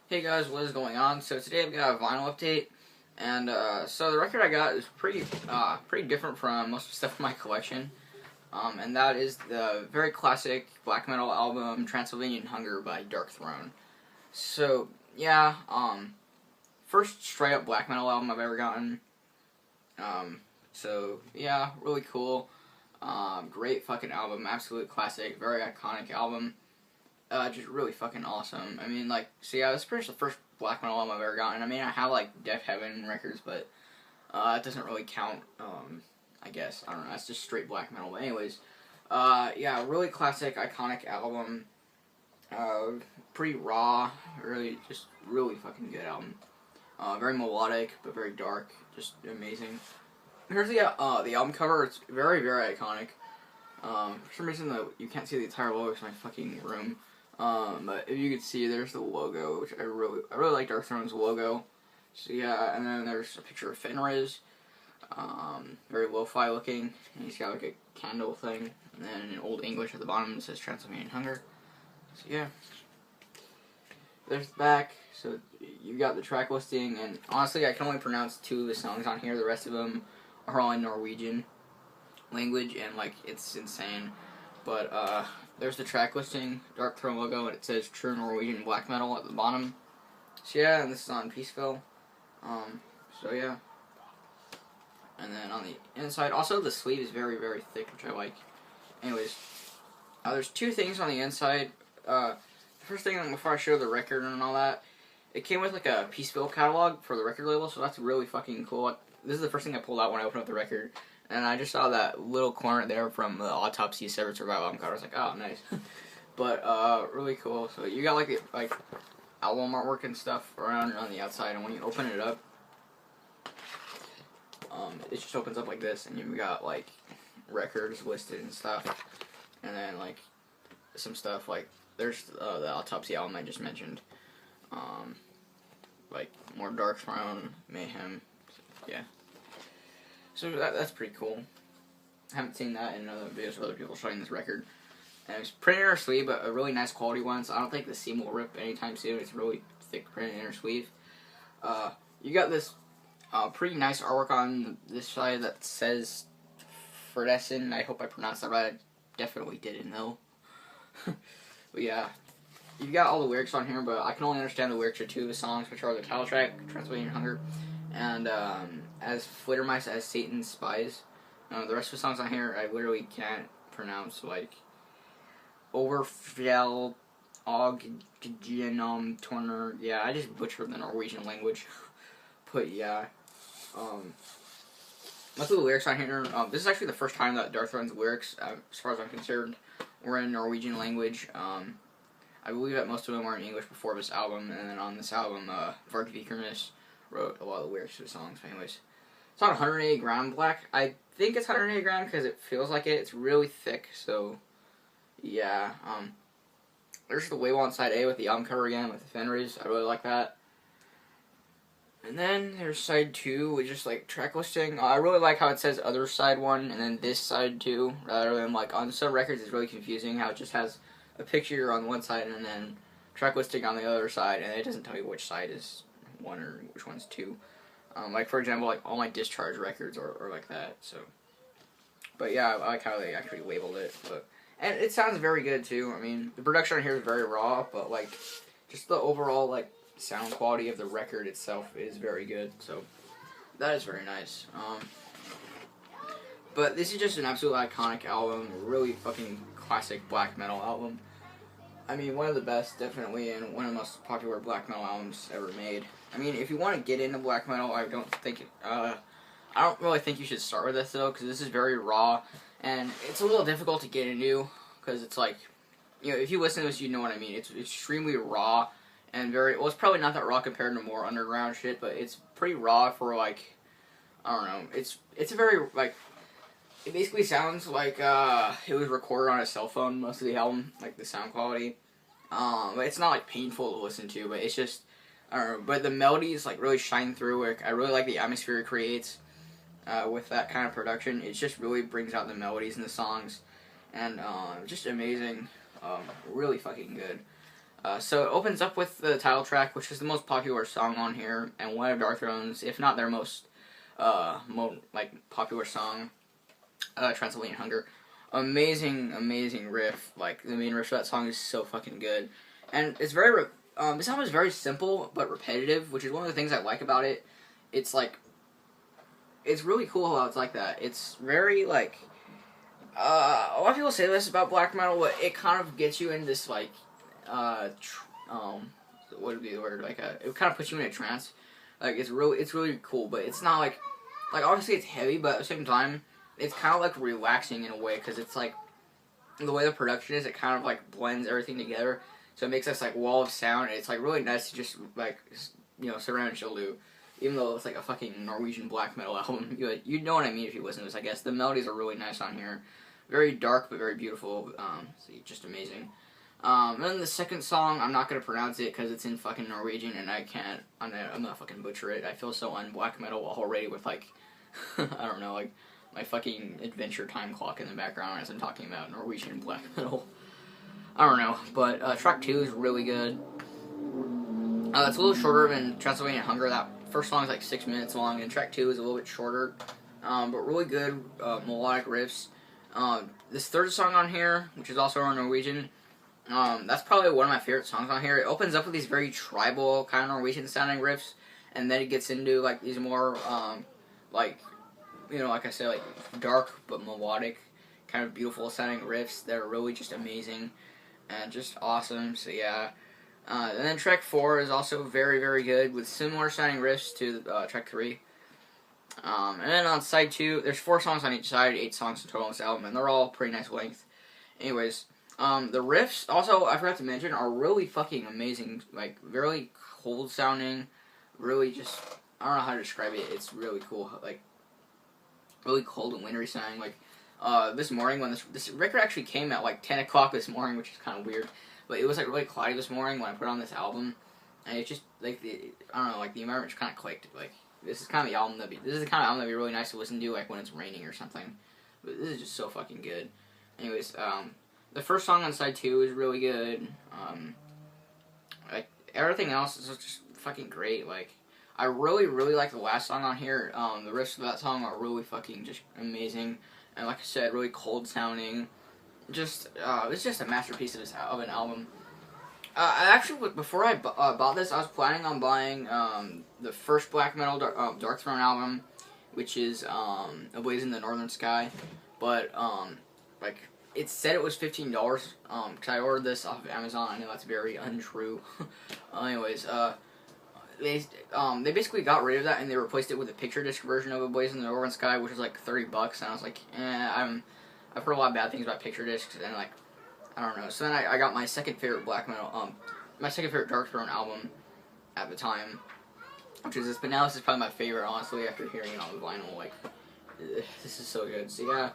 Hey guys, what is going on? So today I've got a vinyl update, and so the record I got is pretty different from most of the stuff in my collection, and that is the very classic black metal album Transylvanian Hunger by DARKTHRONE. So yeah, first straight up black metal album I've ever gotten. So yeah, really cool. Great fucking album, absolute classic, very iconic album. Just really fucking awesome. I mean, like, so yeah, this is pretty much the first black metal album I've ever gotten. I mean, I have, like, Death Heaven records, but, it doesn't really count, I guess. I don't know, that's just straight black metal. But anyways, yeah, really classic, iconic album. Pretty raw, really fucking good album. Very melodic, but very dark, just amazing. Here's the album cover. It's very, very iconic. For some reason, though, you can't see the entire logo in my fucking room. But if you could see, there's the logo, which I really like DARKTHRONE's logo. So yeah, and then there's a picture of Fenriz, very lo-fi looking, and he's got like a candle thing, and then in Old English at the bottom it says Transylvanian Hunger. So yeah, there's the back. So you got the track listing, and honestly, I can only pronounce 2 of the songs on here. The rest of them are all in Norwegian language, and like it's insane. But there's the track listing, DARKTHRONE logo, and it says True Norwegian Black Metal at the bottom. So yeah, and this is on Peaceville. So yeah. And then on the inside, also the sleeve is very, very thick, which I like. Anyways, there's 2 things on the inside. The first thing, before I show the record and all that, it came with like a Peaceville catalog for the record label, so that's really fucking cool. This is the first thing I pulled out when I opened up the record. And I just saw that little corner there from the Autopsy of Severed Survival album cover. I was like, oh, nice. But, really cool. So you got, like album artwork and stuff around on the outside. And when you open it up, it just opens up like this. And you've got, like, records listed and stuff. And then, like, some stuff, like, there's the Autopsy album I just mentioned. Like, more DARKTHRONE, Mayhem, yeah. So that's pretty cool. I haven't seen that in other videos of other people showing this record. And it's printed inner sleeve, but a really nice quality one, so I don't think the seam will rip anytime soon. It's really thick printed inner sleeve. You got this pretty nice artwork on this side that says Fredesen. I hope I pronounced that right. I definitely didn't know. But yeah, you got all the lyrics on here, but I can only understand the lyrics of 2 of the songs, which are the title track, Transylvanian Hunger, and as Flittermice as Satan's Spies. The rest of the songs on here I literally can't pronounce, like Overfjell, Og, Torner. Yeah, I just butchered the Norwegian language. But yeah, most of the lyrics on here, this is actually the first time that DARKTHRONE's lyrics, as far as I'm concerned, were in Norwegian language. I believe that most of them were in English before this album, and then on this album, Varg Vikernes wrote a lot of the lyrics to the songs. But anyways, it's on 180 gram black. I think it's 180 gram because it feels like it. It's really thick, so yeah. There's the label on side A with the album cover again with the Fenriz. I really like that. And then there's side 2 with just like track listing. I really like how it says other side 1 and then this side 2 rather than like on some records it's really confusing how it just has a picture on one side and then track listing on the other side, and it doesn't tell you which side is 1 or which one's 2. Like for example, like all my Discharge records are like that. So, but yeah, I like how they actually labeled it. And it sounds very good too. I mean, the production on here is very raw, but like just the overall like sound quality of the record itself is very good. So that is very nice. But this is just an absolute iconic album, really fucking classic black metal album. I mean, one of the best, definitely, and one of the most popular black metal albums ever made. I mean, if you want to get into black metal, I don't really think you should start with this, though, because this is very raw, and it's a little difficult to get into, because it's like, you know, if you listen to this, you know what I mean. It's extremely raw, and well, it's probably not that raw compared to more underground shit, but it's pretty raw for, like, I don't know, it's a very, like, it basically sounds like it was recorded on a cell phone, most of the album, like the sound quality. But it's not like painful to listen to, but it's just, I don't know, but the melodies like really shine through. Like, I really like the atmosphere it creates with that kind of production. It just really brings out the melodies in the songs, and just amazing, really fucking good. So it opens up with the title track, which is the most popular song on here, and one of Darkthrone's, if not their most, popular song, Transylvanian Hunger. Amazing, amazing riff. Like, the main riff of that song is so fucking good. And it's very, this album is very simple, but repetitive, which is one of the things I like about it. It's, like, it's really cool how it's like that. It's very, like, a lot of people say this about black metal, but it kind of gets you in this, like, what would be the word? Like, it kind of puts you in a trance. Like, it's really cool, but it's not, like, obviously it's heavy, but at the same time, it's kind of, like, relaxing in a way, because it's, like, the way the production is, it kind of, like, blends everything together, so it makes this, like, wall of sound, and it's, like, really nice to just, like, you know, sit around and chill to, even though it's, like, a fucking Norwegian black metal album. You'd know what I mean if you listen to this, I guess. The melodies are really nice on here. Very dark, but very beautiful, so just amazing. And then the second song, I'm not going to pronounce it because it's in fucking Norwegian and I'm gonna fucking butcher it. I feel so un-black metal already with, like, I don't know, like, my fucking Adventure Time clock in the background as I'm talking about Norwegian black metal. I don't know, but track 2 is really good. It's a little shorter than Transylvanian Hunger. That first song is like 6 minutes long, and track 2 is a little bit shorter, but really good melodic riffs. This third song on here, which is also on Norwegian, that's probably one of my favorite songs on here. It opens up with these very tribal, kind of Norwegian sounding riffs, and then it gets into, like, these more, like, you know, like I said, like, dark but melodic, kind of beautiful sounding riffs that are really just amazing and just awesome. So yeah. And then track 4 is also very, very good with similar sounding riffs to track 3. And then on side 2, there's 4 songs on each side, 8 songs in total on this album, and they're all pretty nice length. Anyways, the riffs, also, I forgot to mention, are really fucking amazing. Like, very cold sounding, really just, I don't know how to describe it, it's really cool, like, really cold and wintry sounding. Like, this morning, when this record actually came at, like, 10 o'clock this morning, which is kind of weird, but it was, like, really cloudy this morning when I put on this album, and it's just, like, I don't know, like, the environment just kind of clicked. Like, this is kind of the album this is the kind of album that'd be really nice to listen to, like, when it's raining or something. But this is just so fucking good. Anyways, the first song on side 2 is really good. Like, everything else is just fucking great. Like, I really, really like the last song on here. The riffs of that song are really fucking just amazing. And like I said, really cold sounding. Just, it's just a masterpiece of an album. I actually, before I bought this, I was planning on buying the first black metal Darkthrone album, which is Ablaze in the Northern Sky. But, like, it said it was $15, because I ordered this off of Amazon. I know that's very untrue. Anyways, they basically got rid of that and they replaced it with a picture disc version of Ablaze in the Northern Sky, which was like $30, and I was like, I've heard a lot of bad things about picture discs, and, like, I don't know. So then I got my second favorite black metal, my second favorite Darkthrone album at the time, which is this, but now this is probably my favorite, honestly, after hearing it on the vinyl. Like, this is so good. So yeah,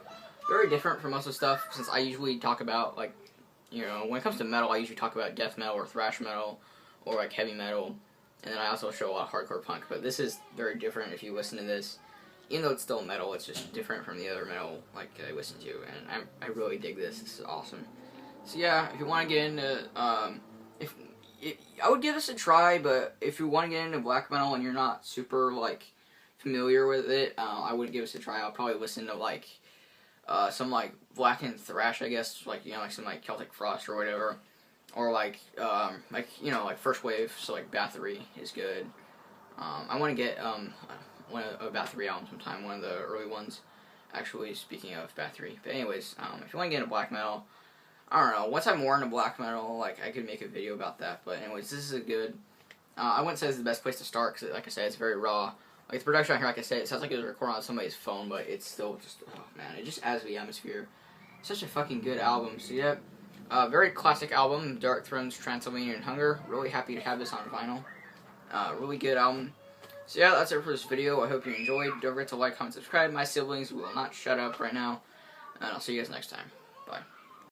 very different from most of the stuff, since I usually talk about, like, you know, when it comes to metal, I usually talk about death metal or thrash metal or, like, heavy metal, and then I also show a lot of hardcore punk, but this is very different if you listen to this. Even though it's still metal, it's just different from the other metal, like, I listen to, and I really dig this. This is awesome. So yeah, if you want to get into, I would give this a try, but if you want to get into black metal and you're not super, like, familiar with it, I wouldn't give this a try. I'll probably listen to, like, some, like, blackened thrash, I guess, like, you know, like some, like, Celtic Frost or whatever, or, like, you know, like, First Wave, so, like, Bathory is good. I want to get, one of Bathory album sometime, one of the early ones, actually, speaking of Bathory. But anyways, if you want to get into black metal, I don't know, once I'm more into black metal, like, I could make a video about that, but anyways, this is a good, I wouldn't say this is the best place to start, because, like I said, it's very raw. Like, the production on here, like I said, it sounds like it was recorded on somebody's phone, but it's still just, oh man, it just adds to the atmosphere. Such a fucking good album. So yeah, very classic album, Darkthrone's Transylvanian Hunger. Really happy to have this on vinyl. Really good album. So yeah, that's it for this video. I hope you enjoyed. Don't forget to like, comment, subscribe. My siblings will not shut up right now. And I'll see you guys next time. Bye.